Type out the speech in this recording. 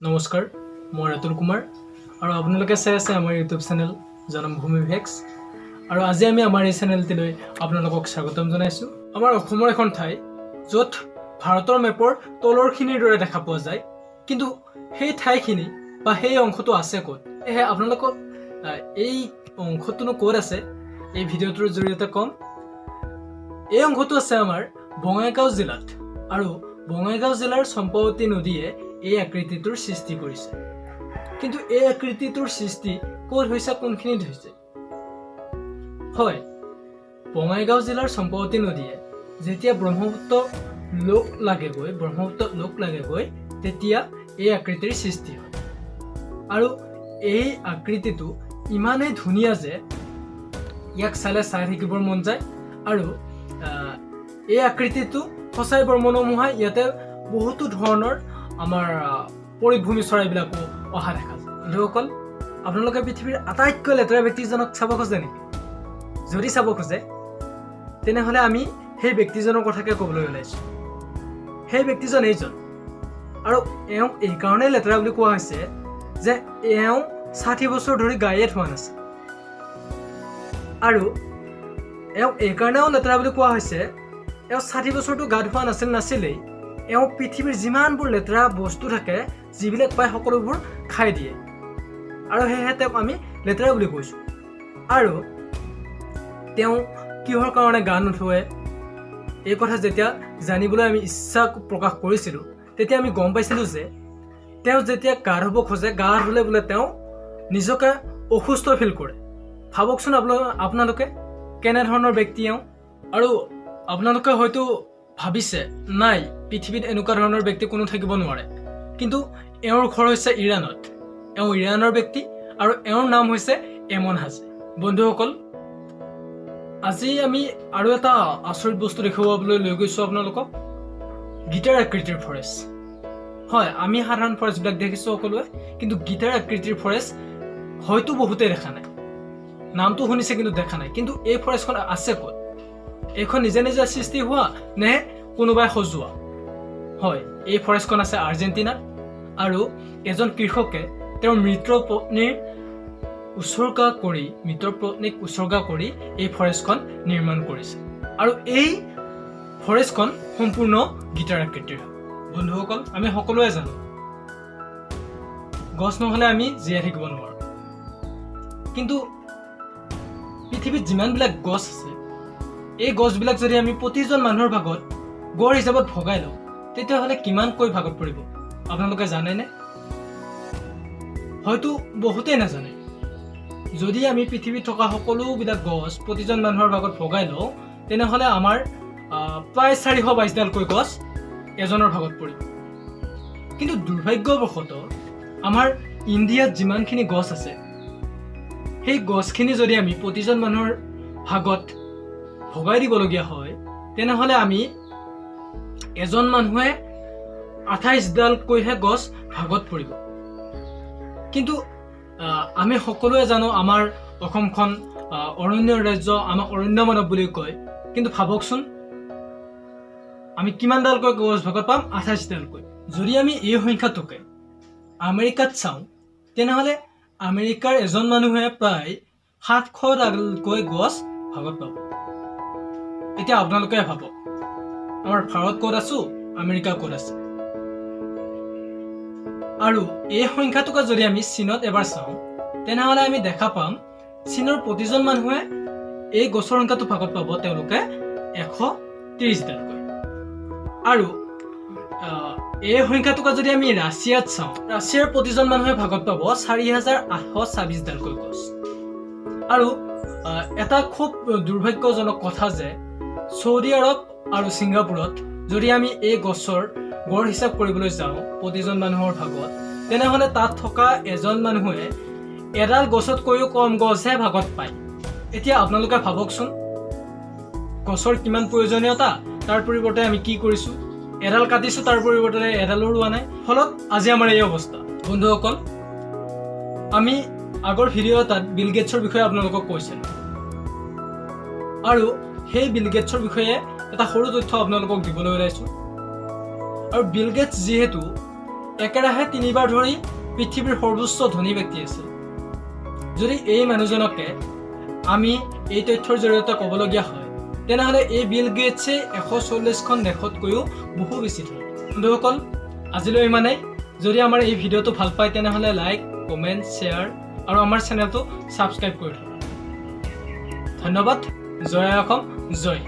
নমস্কাৰ, মই ৰাতুল কুমাৰ আৰু আপোনালোকে চাই আছে আমাৰ ইউটিউব চেনেল জনমভূমি ভেক্স। আৰু আজি আমি আমাৰ এই চেনেলটিলৈ আপোনালোকক স্বাগতম জনাইছোঁ। আমাৰ অসমৰ এখন ঠাই য'ত ভাৰতৰ মেপৰ তলৰখিনিৰ দৰে দেখা পোৱা যায়, কিন্তু সেই ঠাইখিনি বা সেই অংশটো আছে ক'ত? সেয়েহে আপোনালোকক এই অংশটোনো ক'ত আছে এই ভিডিঅ'টোৰ জৰিয়তে ক'ম। এই অংশটো আছে আমাৰ বঙাইগাঁও জিলাত, আৰু বঙাইগাঁও জিলাৰ চম্পাৱতী নদীয়ে এই আকৃতিটোৰ সৃষ্টি কৰিছে। কিন্তু এই আকৃতিটোৰ সৃষ্টি ক'ত হৈছে, কোনখিনিত হৈছে? হয়, বঙাইগাঁও জিলাৰ চম্পাৱতী নদীয়ে যেতিয়া ব্ৰহ্মপুত্ৰত লগ লাগেগৈ তেতিয়া এই আকৃতিৰ সৃষ্টি হয়। আৰু এই আকৃতিটো ইমানেই ধুনীয়া যে ইয়াক চাই থাকিবৰ মন যায়। আৰু এই আকৃতিটো সঁচাই বৰ মনোমোহা। ইয়াতে বহুতো ধৰণৰ আমাৰ পৰিভূমি চৰাইবিলাকো অহা দেখা যায়। বন্ধুসকল, আপোনালোকে পৃথিৱীৰ আটাইতকৈ লেতেৰা ব্যক্তিজনক চাব খোজে নেকি? যদি চাব খোজে তেনেহ'লে আমি সেই ব্যক্তিজনৰ কথাকে ক'বলৈ ওলাইছোঁ। সেই ব্যক্তিজন এইজন, আৰু এওঁক এইকাৰণেই লেতেৰা বুলি কোৱা হৈছে যে এওঁ 60 বছৰ ধৰি গায়ে ধোৱা নাছিল। আৰু এওঁক এইকাৰণেও লেতেৰা বুলি কোৱা হৈছে, এওঁ 60 বছৰটো গা ধোৱা নাছিলেই এওঁ পৃথিৱীৰ যিমানবোৰ লেতেৰা বস্তু থাকে, যিবিলাক পায় সকলোবোৰ খাই দিয়ে, আৰু সেয়েহে তেওঁক আমি লেতেৰা বুলি কৈছোঁ। আৰু তেওঁ কিহৰ কাৰণে গা নোধোৱে এই কথা যেতিয়া জানিবলৈ আমি ইচ্ছা প্ৰকাশ কৰিছিলোঁ, তেতিয়া আমি গম পাইছিলোঁ যে তেওঁ যেতিয়া গা ধুব খোজে, গা ধুলে বোলে তেওঁ নিজকে অসুস্থ ফিল কৰে। ভাবকচোন আপোনালোকে কেনেধৰণৰ ব্যক্তি এওঁ। আৰু আপোনালোকে হয়তো ভাবিছে নাই, পৃথিৱীত এনেকুৱা ধৰণৰ ব্যক্তি কোনো থাকিব নোৱাৰে। কিন্তু এওঁৰ ঘৰ হৈছে ইৰাণত। এওঁ ইৰাণৰ ব্যক্তি, আৰু এওঁৰ নাম হৈছে এমন হাজে। বন্ধুসকল, আজি আমি আৰু এটা আচৰিত বস্তু দেখুৱাবলৈ লৈ গৈছোঁ আপোনালোকক, গীটাৰ আকৃতিৰ ফৰেষ্ট। হয়, আমি সাধাৰণ ফৰেষ্টবিলাক দেখিছোঁ সকলোৱে, কিন্তু গীটাৰ আকৃতিৰ ফৰেষ্ট হয়তো বহুতেই দেখা নাই। নামটো শুনিছে কিন্তু দেখা নাই। কিন্তু এই ফৰেষ্টখন আছে ক'ত? এইখন নিজে নিজে সৃষ্টি হোৱা নে কোনোবাই সজোৱা? হয়, এই ফৰেষ্টখন আছে আৰ্জেণ্টিনাত, আৰু এজন কৃষকে তেওঁৰ মৃত পত্নীক উৎসৰ্গা কৰি এই ফৰেষ্টখন নিৰ্মাণ কৰিছে। আৰু এই ফৰেষ্টখন সম্পূৰ্ণ গীটাৰ আকৃতিৰ হয়। বন্ধুসকল, আমি সকলোৱে জানো গছ নহ'লে আমি জীয়াই থাকিব নোৱাৰোঁ। কিন্তু পৃথিৱীত যিমানবিলাক গছ আছে, এই গছবিলাক যদি আমি প্ৰতিজন মানুহৰ ভাগত গড় হিচাপত ভগাই লওঁ, তেতিয়াহ'লে কিমানকৈ ভাগত পৰিব আপোনালোকে জানেনে? হয়তো বহুতেই নাজানে। যদি আমি পৃথিৱীত থকা সকলোবিলাক গছ প্ৰতিজন মানুহৰ ভাগত ভগাই লওঁ, তেনেহ'লে আমাৰ প্ৰায় 422ডালকৈ গছ এজনৰ ভাগত পৰিব। কিন্তু দুৰ্ভাগ্যবশতঃ আমাৰ ইণ্ডিয়াত যিমানখিনি গছ আছে, সেই গছখিনি যদি আমি প্ৰতিজন মানুহৰ ভাগত ভগাই দিবলগীয়া হয়, তেনেহ'লে আমি এজন মানুহে 28ডালকৈহে গছ ভাগত পৰিব। কিন্তু আমি সকলোৱে জানো আমাৰ অসমখন অৰণ্যৰ ৰাজ্য, আমাক অৰণ্য মানৱ বুলি কয়। কিন্তু ভাবকচোন, আমি কিমানডালকৈ গছ ভাগত পাম? 28ডালকৈ। যদি আমি এই সংখ্যাটোকে আমেৰিকাত চাওঁ, তেনেহ'লে আমেৰিকাৰ এজন মানুহে প্ৰায় 700ডালকৈ গছ ভাগত পাব। এতিয়া আপোনালোকে ভাবক, আমাৰ ভাৰত ক'ত আছোঁ, আমেৰিকা ক'ত আছে? আৰু এই সংখ্যাটোকে যদি আমি চীনত এবাৰ চাওঁ, তেনেহ'লে আমি দেখা পাম চীনৰ প্ৰতিজন মানুহে এই গছৰ সংখ্যাটো ভাগত পাব তেওঁলোকে 130ডালকৈ। আৰু এই সংখ্যাটোকে যদি আমি ৰাছিয়াত চাওঁ, ৰাছিয়াৰ প্ৰতিজন মানুহে ভাগত পাব 4826ডালকৈ গছ। আৰু এটা খুব দুৰ্ভাগ্যজনক কথা যে চৌদি আৰৱ আৰু ছিংগাপুৰত যদি আমি এই গছৰ গড় হিচাপ কৰিবলৈ যাওঁ প্ৰতিজন মানুহৰ ভাগত, তেনেহ'লে তাত থকা এজন মানুহে এডাল গছতকৈও কম গছহে ভাগত পায়। এতিয়া আপোনালোকে ভাবকচোন, গছৰ কিমান প্ৰয়োজনীয়তা, তাৰ পৰিৱৰ্তে আমি কি কৰিছোঁ? এডাল কাটিছোঁ, তাৰ পৰিৱৰ্তে এডালো ৰোৱা নাই। ফলত আজি আমাৰ এই অৱস্থা। বন্ধুসকল, আমি আগৰ ভিডিঅ' এটাত বিল গেটছৰ বিষয়ে আপোনালোকক কৈছিলোঁ, আৰু সেই বিল গেটছৰ বিষয়ে এটা সৰু তথ্য আপোনালোকক দিবলৈ ওলাইছোঁ। আৰু বিল গেটছ যিহেতু একেৰাহে 3 বাৰ ধৰি পৃথিৱীৰ সৰ্বোচ্চ ধনী ব্যক্তি আছিল। যদি এই মানুহজনকে আমি এই তথ্যৰ জৰিয়তে ক'বলগীয়া হয় তেনেহ'লে এই বিল গেটছে 140খন দেশতকৈও বহু বেছি ধনী। বন্ধুসকল, আজিলৈ ইমানেই। যদি আমাৰ এই ভিডিঅ'টো ভাল পায় তেনেহ'লে লাইক, কমেণ্ট, শ্বেয়াৰ আৰু আমাৰ চেনেলটো ছাবস্ক্ৰাইব কৰি থ'ব। ধন্যবাদ। জয় অসম, জয়।